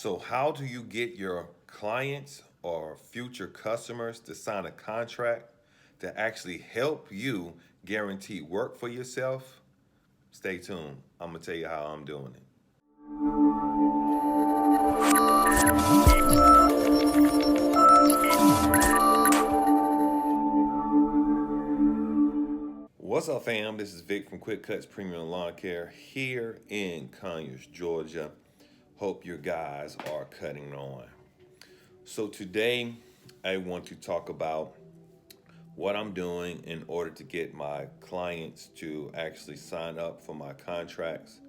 So, how do you get your clients or future customers to sign a contract to actually help you guarantee work for yourself? Stay tuned. I'm going to tell you how I'm doing it. What's up, fam? This is Vic from Cutz Premium Lawn Care here in Conyers, Georgia. Hope your guys are cutting on. So today I want to talk about what I'm doing in order to get my clients to actually sign up for my contracts.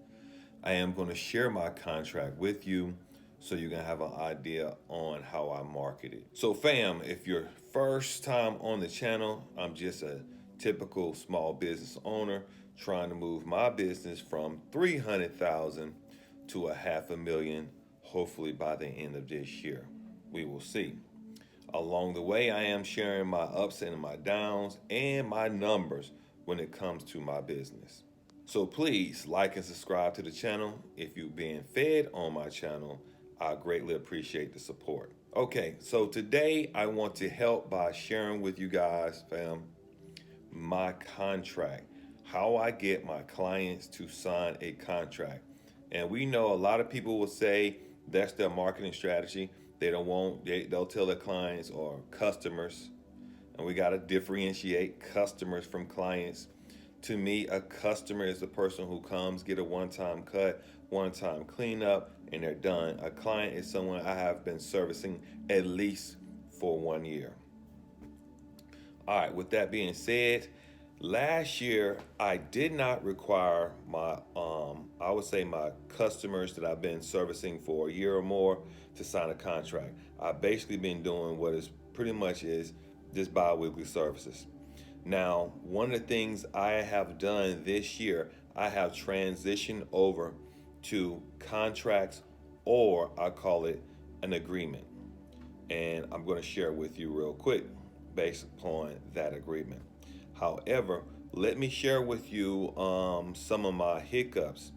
I am going to share my contract with you so you can have an idea on how I market it. So fam, if you're first time on the channel, I'm just a typical small business owner trying to move my business from 300,000 to a $500,000, hopefully by the end of this year. We will see. Along the way, I am sharing my ups and my downs and my numbers when it comes to my business. So please like and subscribe to the channel. If you're being fed on my channel, I greatly appreciate the support. Okay, so today I want to help by sharing with you guys, fam, my contract, how I get my clients to sign a contract. And we know a lot of people will say that's their marketing strategy. They'll tell their clients or customers, and we got to differentiate customers from clients. To me, a customer is the person who comes, get a one-time cut, one-time cleanup, and they're done. A client is someone I have been servicing at least for 1 year. All right, with that being said, last year I did not require my I would say my customers that I've been servicing for a year or more to sign a contract. I've basically been doing what is pretty much is just bi-weekly services. Now, one of the things I have done this year, I have transitioned over to contracts, or I call it an agreement. And I'm going to share it with you real quick based upon that agreement. However, let me share with you some of my hiccups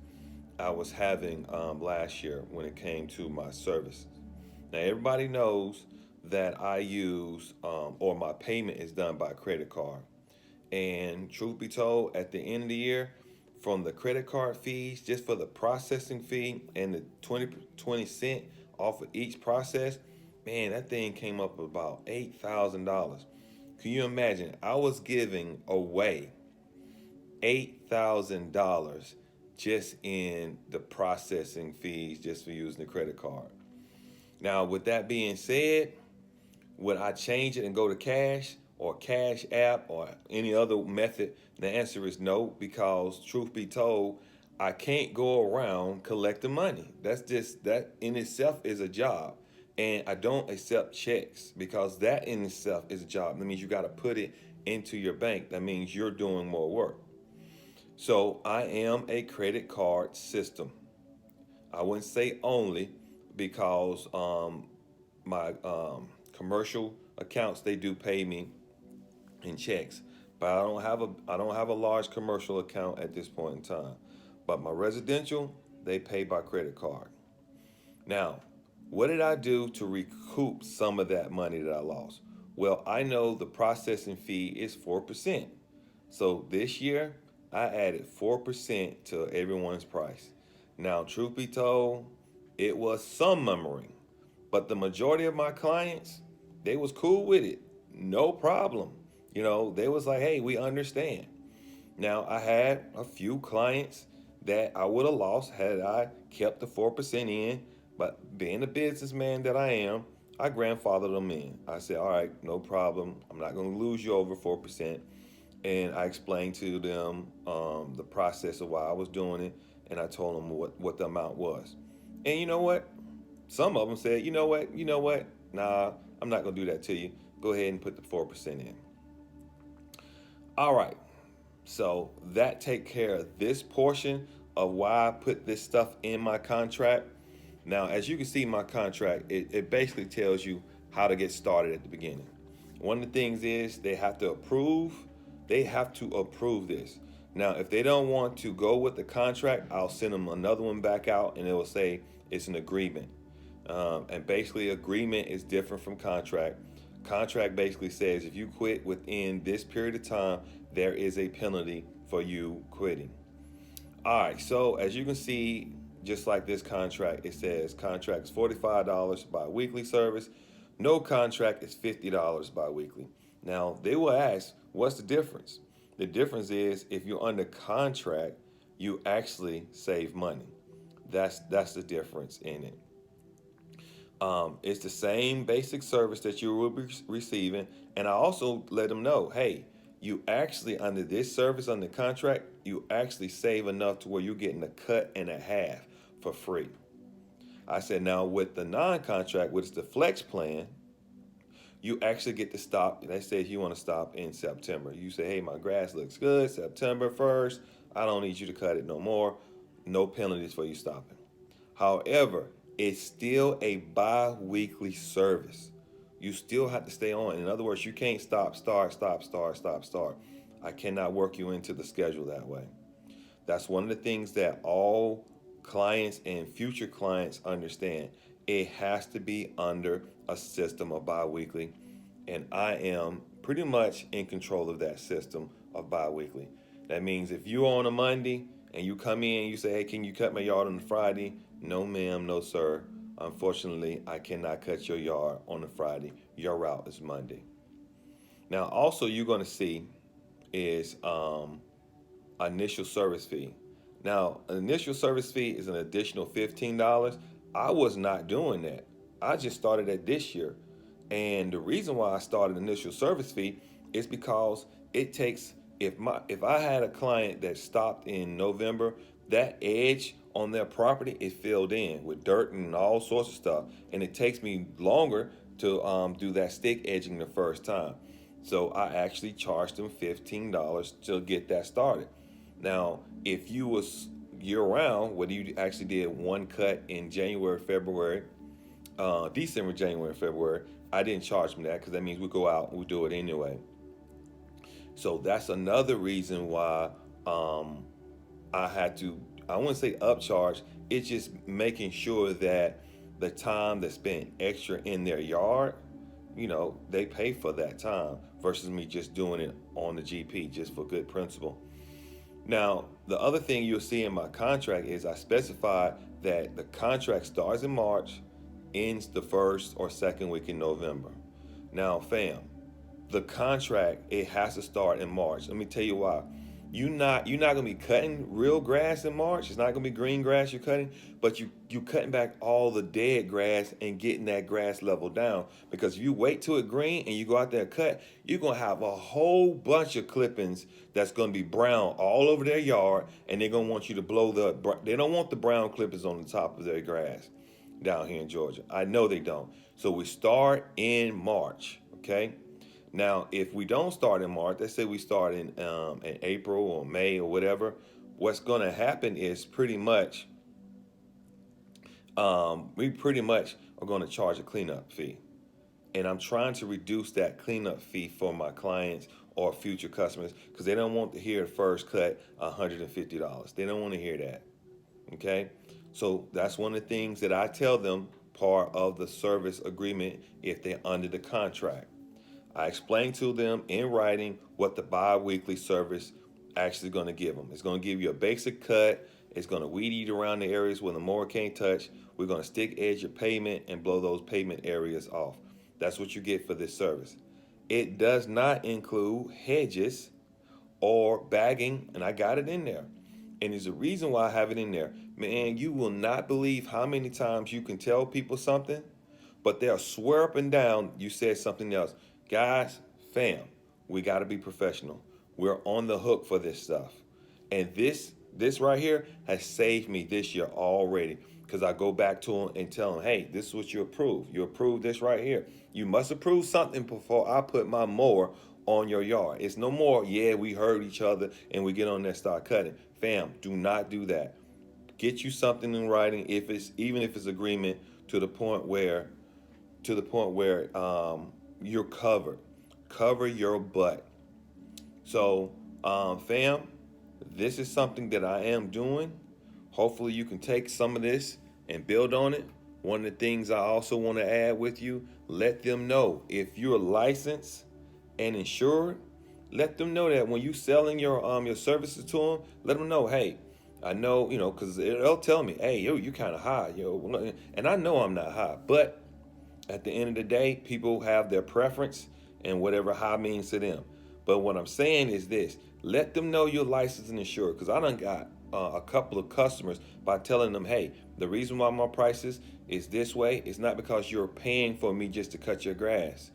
I was having last year when it came to my services. Now, everybody knows that I use or my payment is done by credit card. And truth be told, at the end of the year, from the credit card fees, just for the processing fee and the 20 cent off of each process, man, that thing came up about $8,000. Can you imagine? I was giving away $8,000 just in the processing fees just for using the credit card. Now, with that being said, would I change it and go to cash or Cash App or any other method? The answer is no, because truth be told, I can't go around collecting money. That in itself is a job. And I don't accept checks because that in itself is a job. That means you got to put it into your bank. That means you're doing more work. So I am a credit card system. I wouldn't say only because my commercial accounts, they do pay me in checks, but I don't have a large commercial account at this point in time. But my residential, they pay by credit card. Now, what did I do to recoup some of that money that I lost? Well, I know the processing fee is 4%. So this year, I added 4% to everyone's price. Now, truth be told, it was some murmuring, but the majority of my clients, they was cool with it. No problem. You know, they was like, hey, we understand. Now, I had a few clients that I would have lost had I kept the 4% in, but being the businessman that I am, I grandfathered them in. I said, all right, no problem. I'm not going to lose you over 4%. And I explained to them the process of why I was doing it, and I told them what the amount was. And you know what? Some of them said, you know what? Nah, I'm not going to do that to you. Go ahead and put the 4% in. All right. So that take care of this portion of why I put this stuff in my contract. Now, as you can see, my contract, it basically tells you how to get started at the beginning. One of the things is they have to approve this. Now, if they don't want to go with the contract, I'll send them another one back out and it will say it's an agreement. And basically, agreement is different from contract. Contract basically says if you quit within this period of time, there is a penalty for you quitting. All right, so as you can see, just like this contract, it says contract is $45 bi-weekly service. No contract is $50 bi-weekly. Now, they will ask, what's the difference? The difference is if you're under contract, you actually save money. That's the difference in it. It's the same basic service that you will be receiving. And I also let them know, hey, you actually, under this service, under contract, you actually save enough to where you're getting a cut and a half for free. I said, now with the non-contract, which is the flex plan, you actually get to stop. Let's say if you want to stop in September. You say, hey, my grass looks good, September 1st. I don't need you to cut it no more. No penalties for you stopping. However, it's still a bi-weekly service. You still have to stay on. In other words, you can't stop, start, stop, start, stop, start. I cannot work you into the schedule that way. That's one of the things that all clients and future clients understand. It has to be under a system of bi-weekly, and I am pretty much in control of that system of bi-weekly. That means if you're on a Monday and you come in and you say, hey, can you cut my yard on a Friday? No, ma'am, no, sir. Unfortunately, I cannot cut your yard on a Friday. Your route is Monday. Now, also, you're going to see is initial service fee. Now, an initial service fee is an additional $15. I was not doing that. I just started that this year. And the reason why I started initial service fee is because it takes, if I had a client that stopped in November, that edge on their property is filled in with dirt and all sorts of stuff, and it takes me longer to do that stick edging the first time. So I actually charged them $15 to get that started. Now, if you was year round, whether you actually did one cut in January, February, December, January, February, I didn't charge them that because that means we go out and we do it anyway. So that's another reason why I had to, I wouldn't say upcharge, it's just making sure that the time that's spent extra in their yard, they pay for that time versus me just doing it on the GP just for good principle. Now, the other thing you'll see in my contract is I specified that the contract starts in March, ends the first or second week in November. Now, fam, the contract, it has to start in March. Let me tell you why. You're not gonna be cutting real grass in March. It's not gonna be green grass you're cutting, but you cutting back all the dead grass and getting that grass level down. Because if you wait till it green and you go out there and cut, you're gonna have a whole bunch of clippings that's gonna be brown all over their yard, and they're gonna want you to blow they don't want the brown clippings on the top of their grass down here in Georgia. I know they don't. So we start in March, okay? Now, if we don't start in March, let's say we start in April or May or whatever, what's going to happen is we pretty much are going to charge a cleanup fee. And I'm trying to reduce that cleanup fee for my clients or future customers because they don't want to hear the first cut $150. They don't want to hear that, okay? So that's one of the things that I tell them part of the service agreement if they're under the contract. I explained to them in writing what the bi-weekly service actually going to give them. It's going to give you a basic cut. It's going to weed eat around the areas where the mower can't touch. We're going to stick edge your pavement and blow those pavement areas off. That's what you get for this service. It does not include hedges or bagging, and I got it in there. And there's a reason why I have it in there. Man, you will not believe how many times you can tell people something, but they'll swear up and down you said something else. Guys, fam, we got to be professional. We're on the hook for this stuff. And this right here has saved me this year already because I go back to them and tell them, hey, this is what you approved. You approved this right here. You must approve something before I put my mower on your yard. It's no more, yeah, we heard each other and we get on there and start cutting. Fam, do not do that. Get you something in writing, even if it's agreement to the point where you're covered. Cover your butt. So, fam, this is something that I am doing. Hopefully you can take some of this and build on it. One of the things I also want to add with you, let them know if you're licensed and insured, let them know that when you selling your services to them, let them know, hey, I know, because they'll tell me, hey, yo, you kind of high, yo, and I know I'm not high, but at the end of the day, people have their preference and whatever high means to them. But what I'm saying is this: let them know you're licensed and insured. Because I done got a couple of customers by telling them, hey, the reason why my prices is this way is not because you're paying for me just to cut your grass.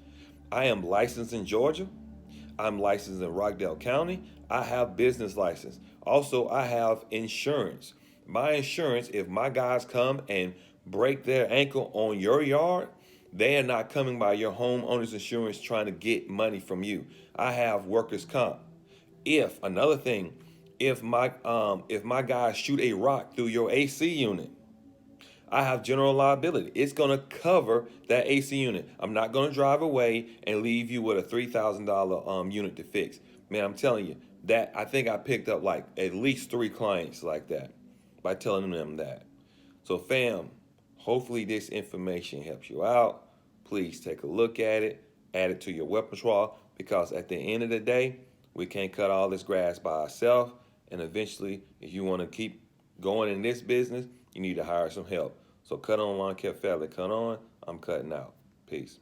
I am licensed in Georgia. I'm licensed in Rockdale County. I have business license. Also, I have insurance. My insurance, if my guys come and break their ankle on your yard, they are not coming by your homeowner's insurance trying to get money from you. I have workers' comp. If another thing, if my guys shoot a rock through your AC unit, I have general liability. It's going to cover that AC unit. I'm not going to drive away and leave you with a $3,000 unit to fix. Man, I'm telling you that I think I picked up like at least 3 clients like that by telling them that. So fam, hopefully this information helps you out. Please take a look at it, add it to your repertoire, because at the end of the day, we can't cut all this grass by ourselves. And eventually, if you want to keep going in this business, you need to hire some help. So cut on, lawn care family, cut on. I'm cutting out. Peace.